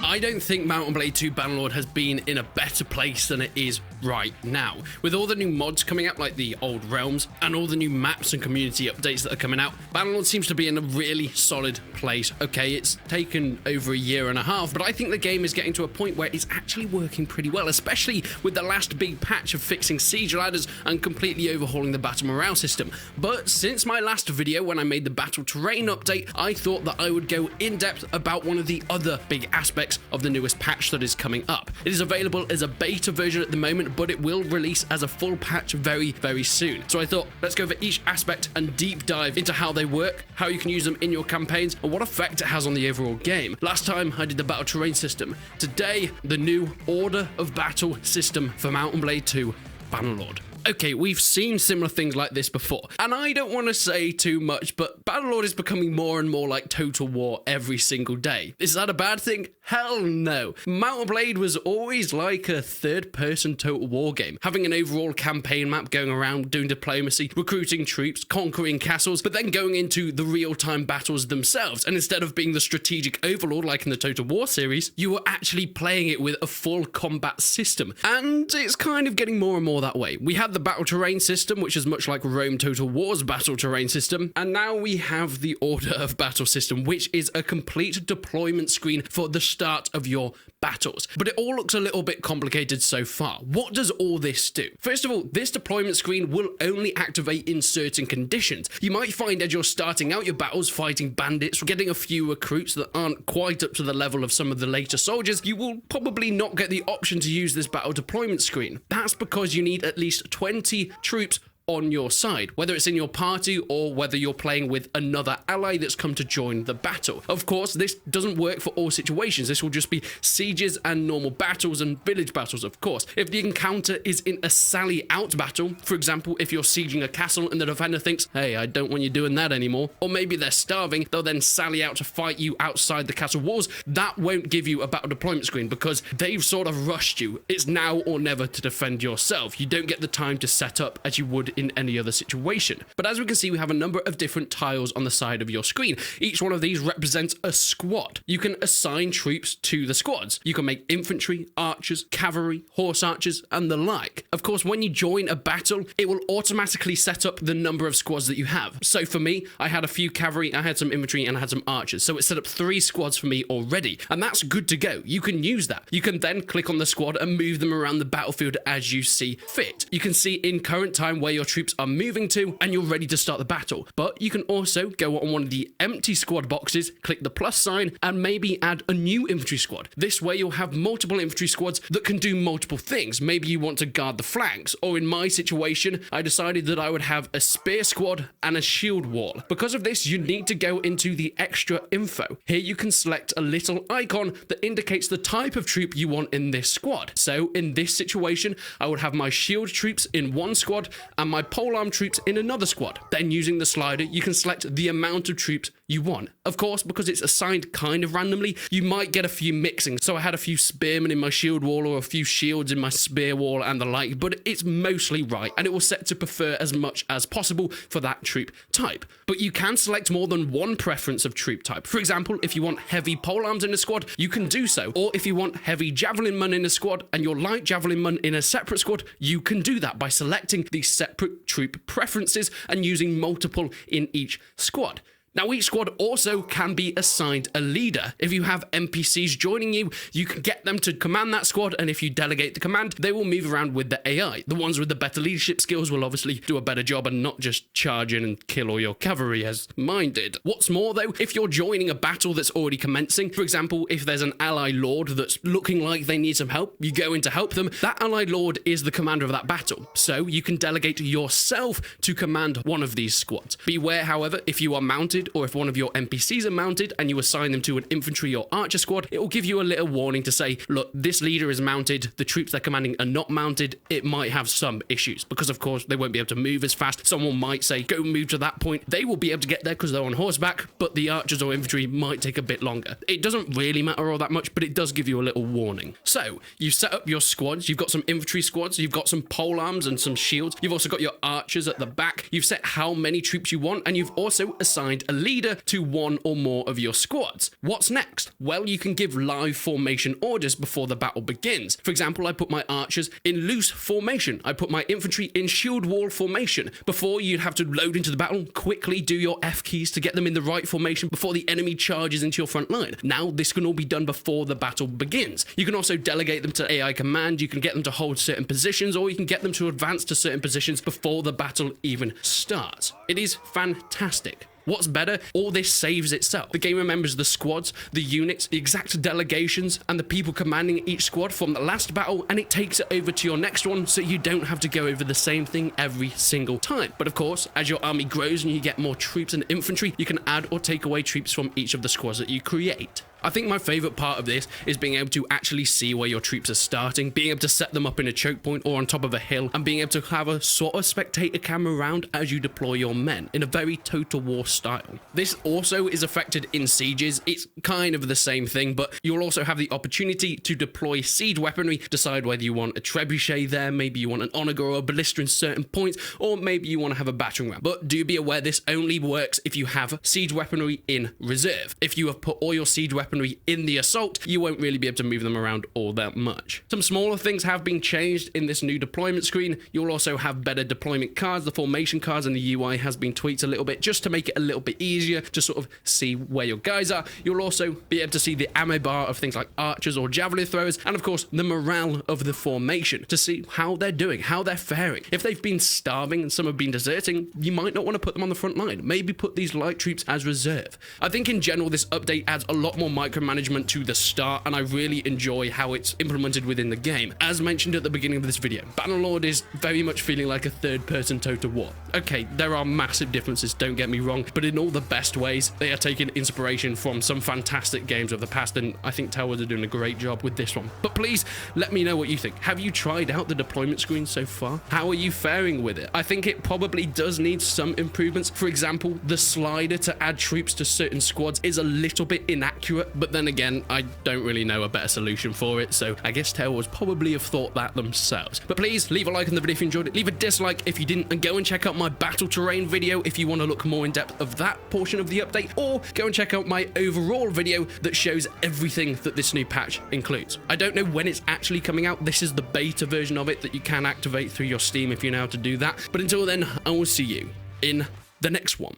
I don't think Mount & Blade 2 Bannerlord has been in a better place than it is right now. With all the new mods coming out, like the old realms, and all the new maps and community updates that are coming out, Bannerlord seems to be in a really solid place. Okay, it's taken over a year and a half, but I think the game is getting to a point where it's actually working pretty well, especially with the last big patch of fixing siege ladders and completely overhauling the battle morale system. But since my last video, when I made the battle terrain update, I thought that I would go in depth about one of the other big aspects of the newest patch that is coming up. It is available as a beta version at the moment, but it will release as a full patch very, very soon. So I thought, let's go over each aspect and deep dive into how they work, how you can use them in your campaigns, and what effect it has on the overall game. Last time I did the battle terrain system. Today, the new order of battle system for Mount & Blade 2 Bannerlord. Okay, we've seen similar things like this before, and I don't want to say too much, but Bannerlord is becoming more and more like Total War every single day. Is that a bad thing? Hell no. Mount & Blade was always like a third-person Total War game, having an overall campaign map, going around doing diplomacy, recruiting troops, conquering castles, but then going into the real-time battles themselves, and instead of being the strategic overlord like in the Total War series, you were actually playing it with a full combat system, and it's kind of getting more and more that way. We had the battle terrain system, which is much like Rome Total War's battle terrain system, and now we have the order of battle system, which is a complete deployment screen for the start of your battles. But it all looks a little bit complicated so far. What does all this do? First of all, this deployment screen will only activate in certain conditions. You might find as you're starting out your battles fighting bandits, getting a few recruits that aren't quite up to the level of some of the later soldiers, you will probably not get the option to use this battle deployment screen. That's because you need at least 20 troops on your side, whether it's in your party or whether you're playing with another ally that's come to join the battle. Of course, this doesn't work for all situations. This will just be sieges and normal battles and village battles, of course. If the encounter is in a sally out battle, for example, if you're sieging a castle and the defender thinks, hey, I don't want you doing that anymore, or maybe they're starving, they'll then sally out to fight you outside the castle walls, that won't give you a battle deployment screen because they've sort of rushed you. It's now or never to defend yourself. You don't get the time to set up as you would in any other situation. But as we can see, we have a number of different tiles on the side of your screen. Each one of these represents a squad. You can assign troops to the squads. You can make infantry, archers, cavalry, horse archers, and the like. Of course, when you join a battle, it will automatically set up the number of squads that you have. So for me, I had a few cavalry, I had some infantry, and I had some archers. So it set up 3 squads for me already, and that's good to go. You can use that. You can then click on the squad and move them around the battlefield as you see fit. You can see in current time where your troops are moving to, and you're ready to start the battle. But you can also go on one of the empty squad boxes, click the plus sign, and maybe add a new infantry squad. This way you'll have multiple infantry squads that can do multiple things. Maybe you want to guard the flanks, or in my situation, I decided that I would have a spear squad and a shield wall. Because of this, you need to go into the extra info. Here you can select a little icon that indicates the type of troop you want in this squad. So in this situation, I would have my shield troops in one squad and my polearm troops in another squad. Then using the slider, you can select the amount of troops you want. Of course, because it's assigned kind of randomly, you might get a few mixing. So I had a few spearmen in my shield wall or a few shields in my spear wall and the like, but it's mostly right, and it will set to prefer as much as possible for that troop type. But you can select more than one preference of troop type. For example, if you want heavy polearms in a squad, you can do so. Or if you want heavy javelin men in a squad and your light javelin men in a separate squad, you can do that by selecting the separate troop preferences and using multiple in each squad. Now, each squad also can be assigned a leader. If you have NPCs joining you, you can get them to command that squad, and if you delegate the command, they will move around with the AI. The ones with the better leadership skills will obviously do a better job and not just charge in and kill all your cavalry as mine did. What's more, though, if you're joining a battle that's already commencing, for example, if there's an ally lord that's looking like they need some help, you go in to help them, that ally lord is the commander of that battle. So you can delegate yourself to command one of these squads. Beware, however, if you are mounted or if one of your NPCs are mounted and you assign them to an infantry or archer squad, it will give you a little warning to say, look, this leader is mounted, the troops they're commanding are not mounted, it might have some issues, because of course they won't be able to move as fast. Someone might say, go move to that point. They will be able to get there because they're on horseback, but the archers or infantry might take a bit longer. It doesn't really matter all that much, but it does give you a little warning. So, you set up your squads, you've got some infantry squads, you've got some polearms and some shields, you've also got your archers at the back, you've set how many troops you want, and you've also assigned a leader to one or more of your squads. What's next? Well, you can give live formation orders before the battle begins. For example, I put my archers in loose formation. I put my infantry in shield wall formation. Before, you'd have to load into the battle, quickly do your F keys to get them in the right formation before the enemy charges into your front line. Now, this can all be done before the battle begins. You can also delegate them to AI command. You can get them to hold certain positions, or you can get them to advance to certain positions before the battle even starts. It is fantastic. What's better? All this saves itself. The game remembers the squads, the units, the exact delegations, and the people commanding each squad from the last battle, and it takes it over to your next one, so you don't have to go over the same thing every single time. But of course, as your army grows and you get more troops and infantry, you can add or take away troops from each of the squads that you create. I think my favorite part of this is being able to actually see where your troops are starting, being able to set them up in a choke point or on top of a hill, and being able to have a sort of spectator camera around as you deploy your men in a very Total War style. This also is affected in sieges. It's kind of the same thing, but you'll also have the opportunity to deploy siege weaponry, decide whether you want a trebuchet there, maybe you want an onager or a ballista in certain points, or maybe you want to have a battering ram. But do be aware this only works if you have siege weaponry in reserve. If you have put all your siege weaponry in the assault, you won't really be able to move them around all that much. Some smaller things have been changed in this new deployment screen. You'll also have better deployment cards. The formation cards and the UI has been tweaked a little bit just to make it a little bit easier to sort of see where your guys are. You'll also be able to see the ammo bar of things like archers or javelin throwers, and of course the morale of the formation to see how they're doing, how they're faring. If they've been starving and some have been deserting, you might not want to put them on the front line. Maybe put these light troops as reserve. I think in general this update adds a lot more micromanagement to the start, and I really enjoy how it's implemented within the game. As mentioned at the beginning of this video, Bannerlord is very much feeling like a third-person Total War. Okay, there are massive differences, don't get me wrong, but in all the best ways, they are taking inspiration from some fantastic games of the past, and I think Towers are doing a great job with this one. But please, let me know what you think. Have you tried out the deployment screen so far? How are you faring with it? I think it probably does need some improvements. For example, the slider to add troops to certain squads is a little bit inaccurate, but then again, I don't really know a better solution for it, so I guess Towers probably have thought that themselves. But please, leave a like on the video if you enjoyed it, leave a dislike if you didn't, and go and check out my battle terrain video if you want to look more in depth of that portion of the update, or go and check out my overall video that shows everything that this new patch includes. I don't know when it's actually coming out. This is the beta version of it that you can activate through your Steam if you know how to do that. But until then, I will see you in the next one.